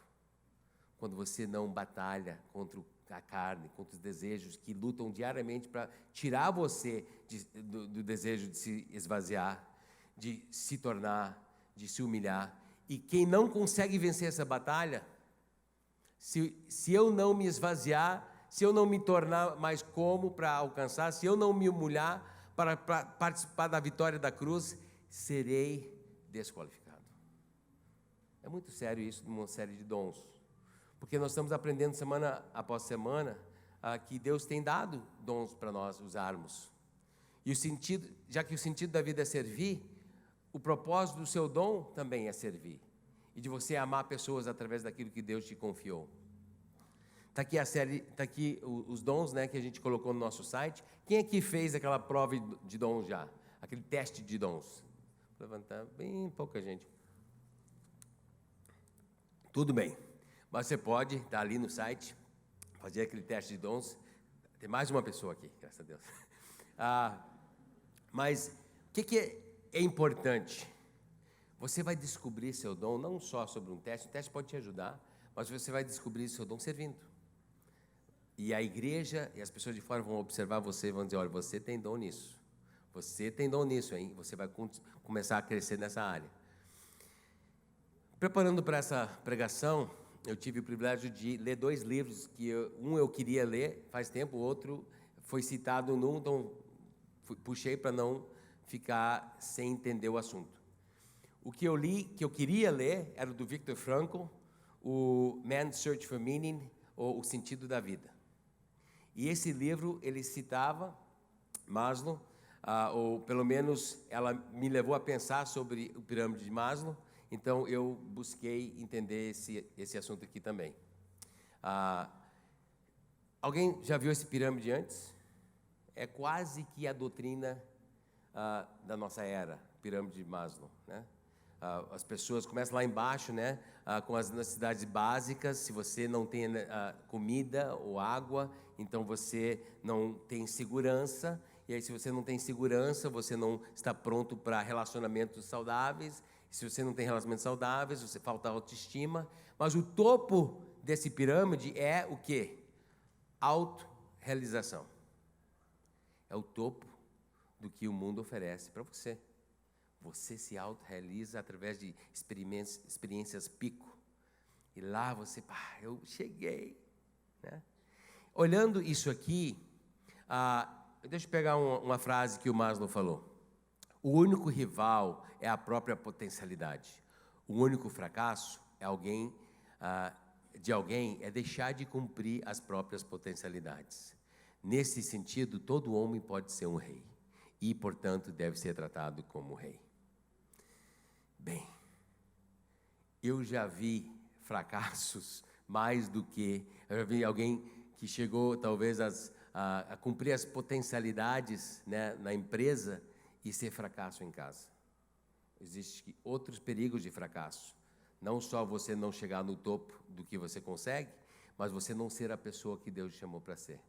Quando você não batalha contra a carne, contra os desejos que lutam diariamente para tirar você do desejo de se esvaziar, de se tornar, de se humilhar. E quem não consegue vencer essa batalha, se eu não me esvaziar, se eu não me tornar mais como para alcançar, se eu não me humilhar para participar da vitória da cruz, serei desqualificado. É muito sério isso numa série de dons, porque nós estamos aprendendo semana após semana que Deus tem dado dons para nós usarmos. E o sentido, já que o sentido da vida é servir, o propósito do seu dom também é servir. E de você amar pessoas através daquilo que Deus te confiou. Está aqui a série, está aqui os dons, né, que a gente colocou no nosso site. Quem aqui fez aquela prova de dons já? Aquele teste de dons? Vou levantar bem pouca gente. Tudo bem. Mas você pode estar ali no site, fazer aquele teste de dons. Tem mais uma pessoa aqui, graças a Deus. Mas o que é importante? Você vai descobrir seu dom não só sobre um teste. O teste pode te ajudar, mas você vai descobrir seu dom servindo. E a igreja e as pessoas de fora vão observar você e vão dizer, olha, você tem dom nisso. Você tem dom nisso, hein? Você vai começar a crescer nessa área. Preparando para essa pregação, eu tive o privilégio de ler 2 livros, que eu queria ler faz tempo, o outro foi citado num, então puxei para não ficar sem entender o assunto. O que eu li, que eu queria ler, era do Viktor Frankl, o Man's Search for Meaning, ou O Sentido da Vida. E esse livro, ele citava Maslow, ou pelo menos ela me levou a pensar sobre o pirâmide de Maslow, então eu busquei entender esse assunto aqui também. Alguém já viu esse pirâmide antes? É quase que a doutrina da nossa era, pirâmide de Maslow, né? As pessoas começam lá embaixo, né, com as necessidades básicas. Se você não tem comida ou água, então você não tem segurança. E aí, se você não tem segurança, você não está pronto para relacionamentos saudáveis. Se você não tem relacionamentos saudáveis, você falta autoestima. Mas o topo desse pirâmide é o quê? Autorrealização. É o topo do que o mundo oferece para você. Você se autorrealiza através de experiências pico. E lá você, eu cheguei. Né? Olhando isso aqui, deixa eu pegar uma frase que o Maslow falou. O único rival é a própria potencialidade. O único fracasso de alguém é deixar de cumprir as próprias potencialidades. Nesse sentido, todo homem pode ser um rei. E, portanto, deve ser tratado como rei. Bem, eu já vi fracassos mais do que... Eu já vi alguém que chegou, talvez, a cumprir as potencialidades, né, na empresa e ser fracasso em casa. Existem outros perigos de fracasso. Não só você não chegar no topo do que você consegue, mas você não ser a pessoa que Deus chamou para ser.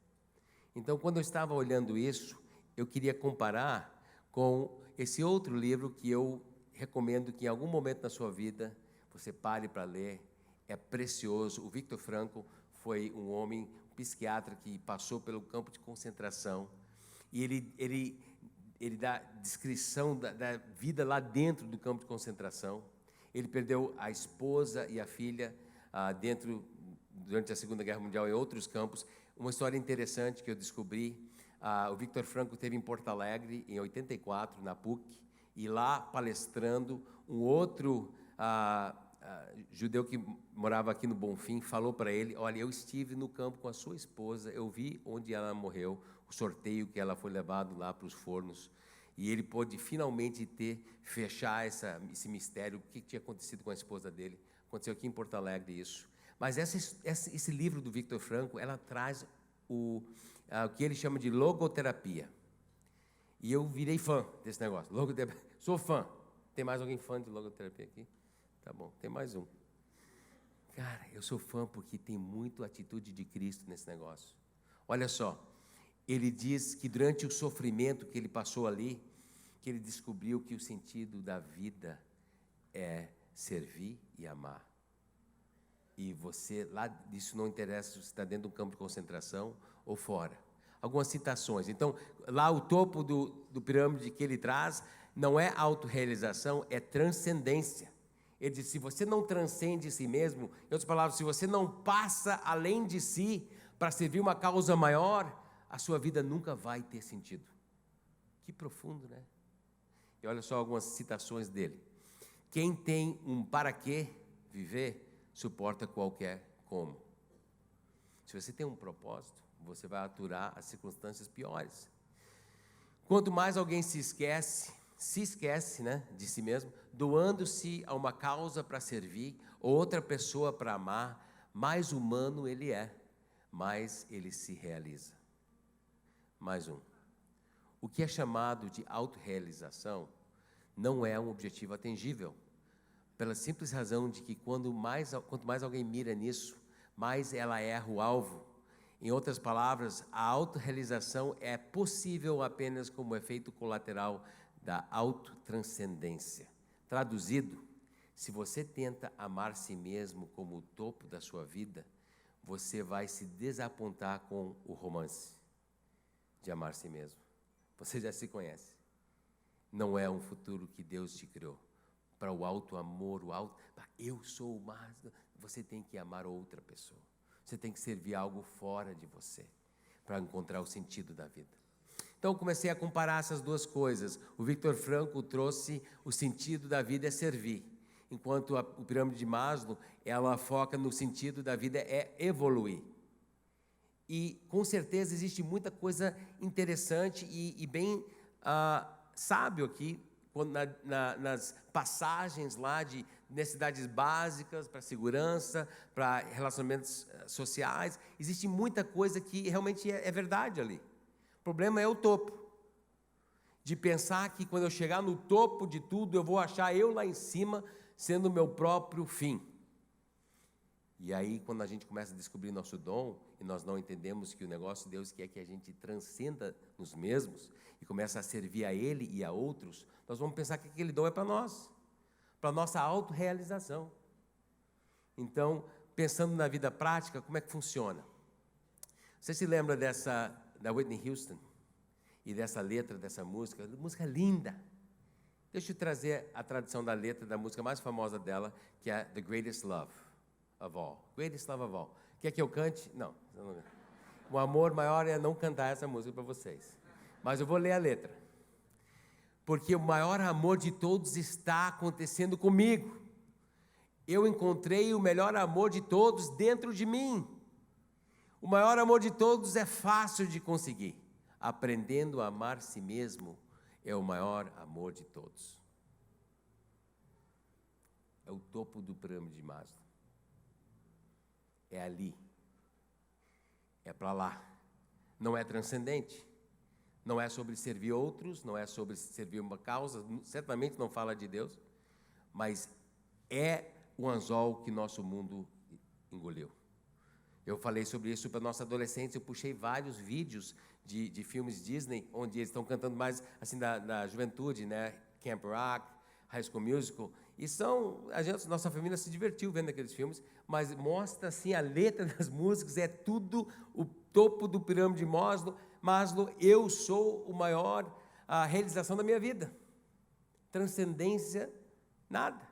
Então, quando eu estava olhando isso, eu queria comparar com esse outro livro que eu recomendo que em algum momento na sua vida você pare para ler. É precioso. O Viktor Frankl foi um homem, um psiquiatra que passou pelo campo de concentração e ele dá descrição da vida lá dentro do campo de concentração. Ele perdeu a esposa e a filha durante a Segunda Guerra Mundial em outros campos. Uma história interessante que eu descobri, o Viktor Frankl esteve em Porto Alegre em 84, na PUC, e lá palestrando, um outro judeu que morava aqui no Bonfim falou para ele, olha, eu estive no campo com a sua esposa, eu vi onde ela morreu, o sorteio que ela foi levada lá para os fornos, e ele pôde finalmente fechar esse mistério, o que tinha acontecido com a esposa dele. Aconteceu aqui em Porto Alegre isso. Mas esse livro do Viktor Frankl, ela traz o que ele chama de logoterapia. E eu virei fã desse negócio. Sou fã. Tem mais alguém fã de logoterapia aqui? Tá bom, tem mais um. Cara, eu sou fã porque tem muito atitude de Cristo nesse negócio. Olha só, ele diz que durante o sofrimento que ele passou ali, que ele descobriu que o sentido da vida é servir e amar. E você, lá, isso não interessa se você está dentro de um campo de concentração ou fora. Algumas citações. Então, lá o topo do pirâmide que ele traz não é autorrealização, é transcendência. Ele diz, se você não transcende si mesmo, em outras palavras, se você não passa além de si para servir uma causa maior, a sua vida nunca vai ter sentido. Que profundo, né? E olha só algumas citações dele. Quem tem um para quê viver, suporta qualquer como. Se você tem um propósito, você vai aturar as circunstâncias piores. Quanto mais alguém se esquece, né, de si mesmo, doando-se a uma causa para servir, outra pessoa para amar, mais humano ele é, mais ele se realiza. Mais um. O que é chamado de autorrealização não é um objetivo atingível, pela simples razão de que quanto mais alguém mira nisso, mais ela erra o alvo. Em outras palavras, a autorrealização é possível apenas como efeito colateral da autotranscendência. Traduzido, se você tenta amar si mesmo como o topo da sua vida, você vai se desapontar com o romance de amar si mesmo. Você já se conhece. Não é um futuro que Deus te criou. Para o alto amor, eu sou o mais... Você tem que amar outra pessoa. Você tem que servir algo fora de você, para encontrar o sentido da vida. Então, comecei a comparar essas duas coisas. O Viktor Frankl trouxe o sentido da vida é servir, enquanto o pirâmide de Maslow, ela foca no sentido da vida é evoluir. E, com certeza, existe muita coisa interessante e bem sábio aqui, nas passagens lá de necessidades básicas para segurança, para relacionamentos sociais. Existe muita coisa que realmente é verdade ali. O problema é o topo. De pensar que quando eu chegar no topo de tudo, eu vou achar eu lá em cima sendo o meu próprio fim. E aí, quando a gente começa a descobrir nosso dom, e nós não entendemos que o negócio de Deus quer que a gente transcenda nos mesmos, e começa a servir a Ele e a outros, nós vamos pensar que aquele dom é para nós, para a nossa autorrealização. Então, pensando na vida prática, como é que funciona? Você se lembra da Whitney Houston, e dessa letra dessa música linda. Deixa eu trazer a tradução da letra da música mais famosa dela, que é The Greatest Love of All. Greatest Love of All. Quer que eu cante? Não. O amor maior é não cantar essa música para vocês. Mas eu vou ler a letra. Porque o maior amor de todos está acontecendo comigo. Eu encontrei o melhor amor de todos dentro de mim. O maior amor de todos é fácil de conseguir. Aprendendo a amar si mesmo é o maior amor de todos. É o topo do pirâmide de Maslow. É ali. É para lá. Não é transcendente. Não é sobre servir outros, não é sobre servir uma causa, certamente não fala de Deus, mas é o anzol que nosso mundo engoliu. Eu falei sobre isso para nossa adolescência, eu puxei vários vídeos de filmes Disney, onde eles estão cantando mais assim da juventude, né? Camp Rock, High School Musical, e nossa família se divertiu vendo aqueles filmes, mas mostra assim a letra das músicas, é tudo o topo do pirâmide de Maslow, eu sou a realização da minha vida. Transcendência, nada.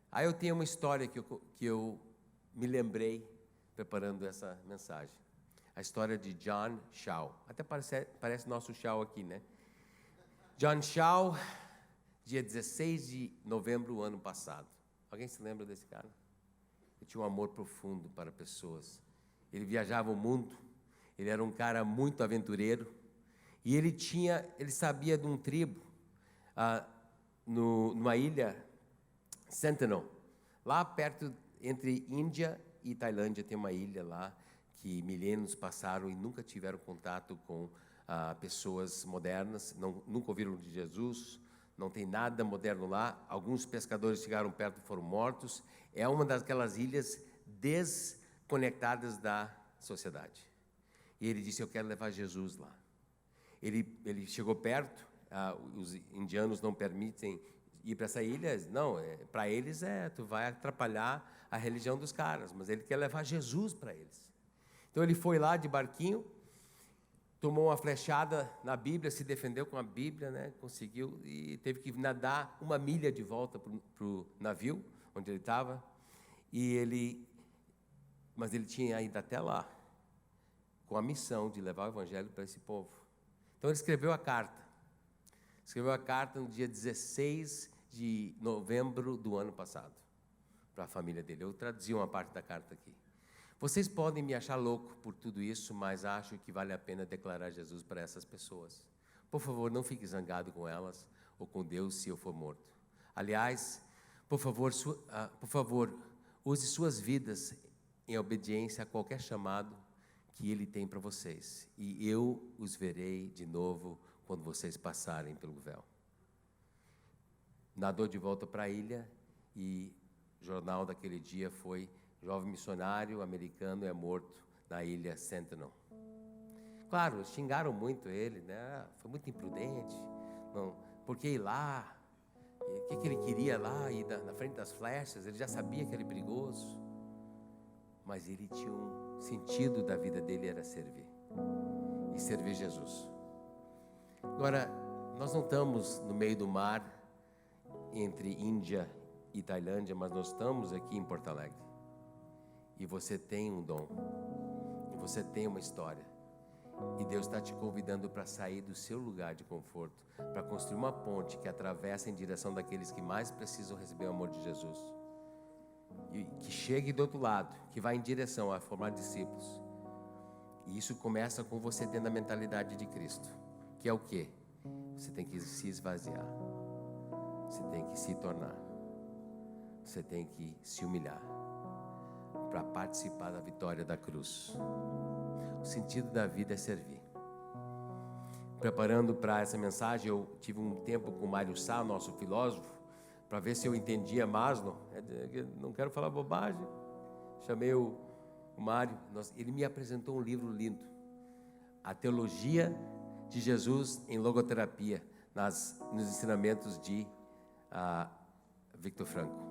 Aí eu tenho uma história que eu me lembrei preparando essa mensagem. A história de John Shaw. Até parece nosso Shaw aqui, né? John Shaw, dia 16 de novembro do ano passado. Alguém se lembra desse cara? Ele tinha um amor profundo para pessoas. Ele viajava o mundo. Ele era um cara muito aventureiro. E ele sabia de um tribo numa ilha Sentinel, lá perto entre Índia e Tailândia, tem uma ilha lá que milênios passaram e nunca tiveram contato com pessoas modernas, nunca ouviram de Jesus, não tem nada moderno lá. Alguns pescadores chegaram perto e foram mortos. É uma daquelas ilhas desconectadas da sociedade. E ele disse: eu quero levar Jesus lá. Ele chegou perto, os indianos não permitem ir para essa ilha, não, para eles tu vai atrapalhar a religião dos caras, mas ele quer levar Jesus para eles. Então ele foi lá de barquinho, tomou uma flechada na Bíblia, se defendeu com a Bíblia, né, conseguiu, e teve que nadar 1 milha de volta para o navio, onde ele estava, mas ele tinha ido até lá, com a missão de levar o Evangelho para esse povo. Então ele escreveu a carta no dia 16 de novembro do ano passado, para a família dele. Eu traduzi uma parte da carta aqui. Vocês podem me achar louco por tudo isso, mas acho que vale a pena declarar Jesus para essas pessoas. Por favor, não fique zangado com elas ou com Deus se eu for morto. Aliás, por favor, use suas vidas em obediência a qualquer chamado que Ele tem para vocês. E eu os verei de novo quando vocês passarem pelo véu. Nadou de volta para a ilha e o jornal daquele dia foi: jovem missionário americano é morto na ilha Sentinel. Claro, xingaram muito ele, né? Foi muito imprudente. Não, por que ir lá? O que ele queria lá? Ir na frente das flechas? Ele já sabia que era perigoso. Mas ele tinha um sentido da vida dele, era servir. E servir Jesus. Agora, nós não estamos no meio do mar, entre Índia e Tailândia, mas nós estamos aqui em Porto Alegre. E você tem um dom. E você tem uma história. E Deus está te convidando para sair do seu lugar de conforto, para construir uma ponte que atravessa em direção daqueles que mais precisam receber o amor de Jesus. E que chegue do outro lado, que vai em direção a formar discípulos. E isso começa com você tendo a mentalidade de Cristo, que é o quê? Você tem que se esvaziar, você tem que se tornar, você tem que se humilhar para participar da vitória da cruz. O sentido da vida é servir. Preparando para essa mensagem, eu tive um tempo com Mário Sá, nosso filósofo, para ver se eu entendia Maslow. Não quero falar bobagem. Chamei o Mário, ele me apresentou um livro lindo, A Teologia de Jesus em Logoterapia, nos ensinamentos de Viktor Frankl.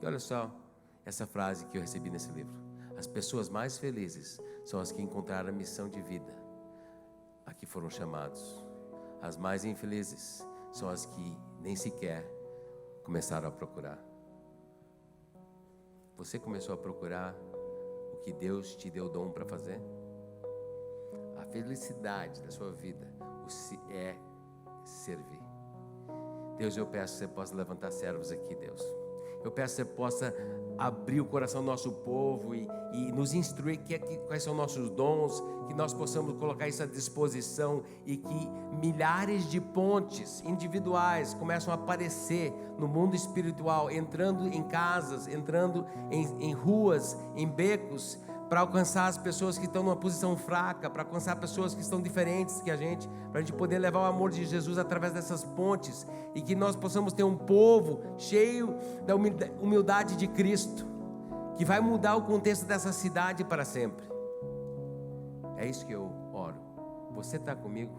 E olha só essa frase que eu recebi nesse livro: as pessoas mais felizes são as que encontraram a missão de vida a que foram chamados. As mais infelizes são as que nem sequer começaram a procurar. Você começou a procurar o que Deus te deu dom para fazer? A felicidade da sua vida é servir. Deus, eu peço que você possa levantar servos aqui, Deus. Eu peço que você possa abrir o coração do nosso povo e nos instruir quais são nossos dons, que nós possamos colocar isso à disposição e que milhares de pontes individuais começam a aparecer no mundo espiritual, entrando em casas, entrando em ruas, em becos, para alcançar as pessoas que estão numa posição fraca, para alcançar pessoas que estão diferentes que a gente, para a gente poder levar o amor de Jesus através dessas pontes, e que nós possamos ter um povo cheio da humildade de Cristo, que vai mudar o contexto dessa cidade para sempre. É isso que eu oro. Você está comigo?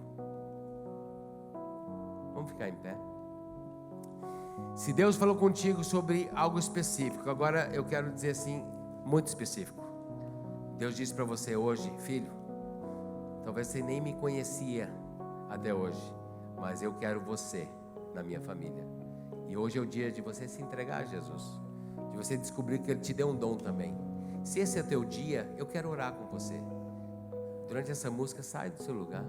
Vamos ficar em pé. Se Deus falou contigo sobre algo específico, agora eu quero dizer assim, muito específico. Deus disse para você hoje: filho, talvez você nem me conhecia até hoje, mas eu quero você na minha família. E hoje é o dia de você se entregar a Jesus, de você descobrir que Ele te deu um dom também. Se esse é teu dia, eu quero orar com você. Durante essa música, sai do seu lugar,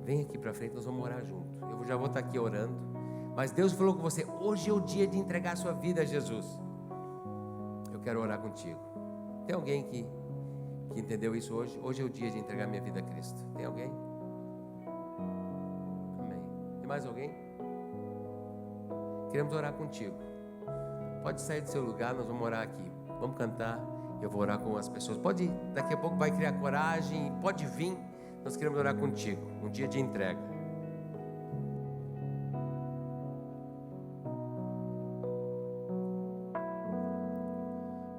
vem aqui para frente, nós vamos orar junto. Eu já vou estar aqui orando, mas Deus falou com você: hoje é o dia de entregar a sua vida a Jesus. Eu quero orar contigo. Tem alguém que entendeu isso hoje? Hoje é o dia de entregar minha vida a Cristo. Tem alguém? Amém. Tem mais alguém? Queremos orar contigo. Pode sair do seu lugar, nós vamos orar aqui. Vamos cantar, eu vou orar com as pessoas. Pode, daqui a pouco vai criar coragem, pode vir. Nós queremos orar contigo. Um dia de entrega.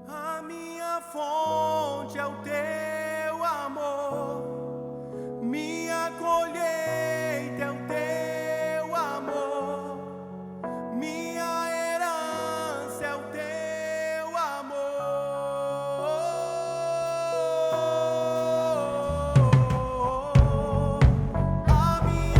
A minha fonte é o teu amor, minha colheita é o teu amor, minha herança é o teu amor. A minha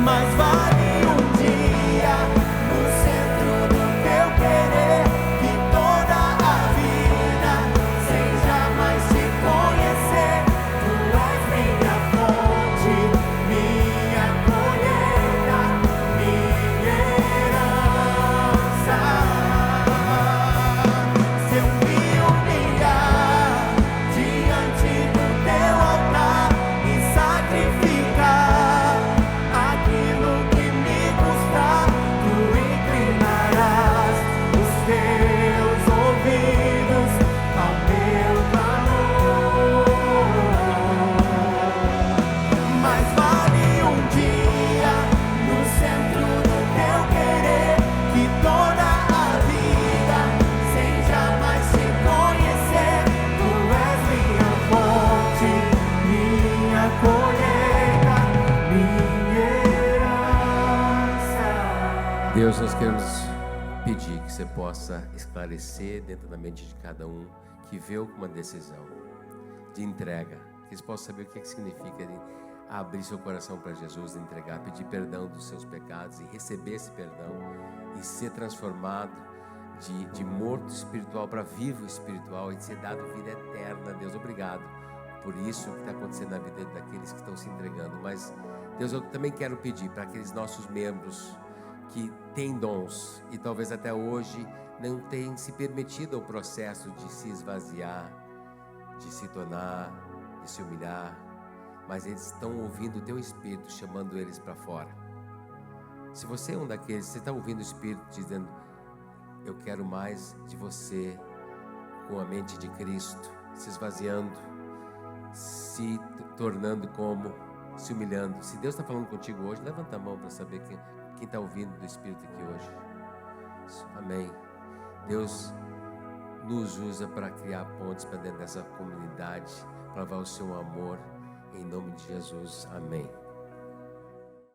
mais vale um dia no centro do teu querer, que toda a vida seja mais te conhecer. Tu és minha fonte, minha colheita, minha herança. Se eu me humilhar diante do teu altar e sacrificar aquilo que me custar, tu inclinarás os teus ouvidos ao meu clamor. Mais vale um dia no centro do teu querer, que toda a vida sem jamais te conhecer. Tu és minha fonte, minha colheita, minha herança. Deus, nós queremos pedir que você possa esclarecer dentro da mente de cada um que veio com uma decisão de entrega, que eles possam saber o que significa de abrir seu coração para Jesus, de entregar, pedir perdão dos seus pecados e receber esse perdão e ser transformado de morto espiritual para vivo espiritual e de ser dado vida eterna. Deus, obrigado por isso que está acontecendo na vida daqueles que estão se entregando. Mas, Deus, eu também quero pedir para aqueles nossos membros que têm dons e talvez até hoje não tenham se permitido ao processo de se esvaziar, de se tornar, de se humilhar, mas eles estão ouvindo o teu Espírito chamando eles para fora. Se você é um daqueles, você está ouvindo o Espírito dizendo: eu quero mais de você, com a mente de Cristo, se esvaziando, se tornando como, se humilhando. Se Deus está falando contigo hoje, levanta a mão para saber quem está ouvindo do Espírito aqui hoje. Amém. Deus nos usa para criar pontes para dentro dessa comunidade, para levar o seu amor, em nome de Jesus. Amém.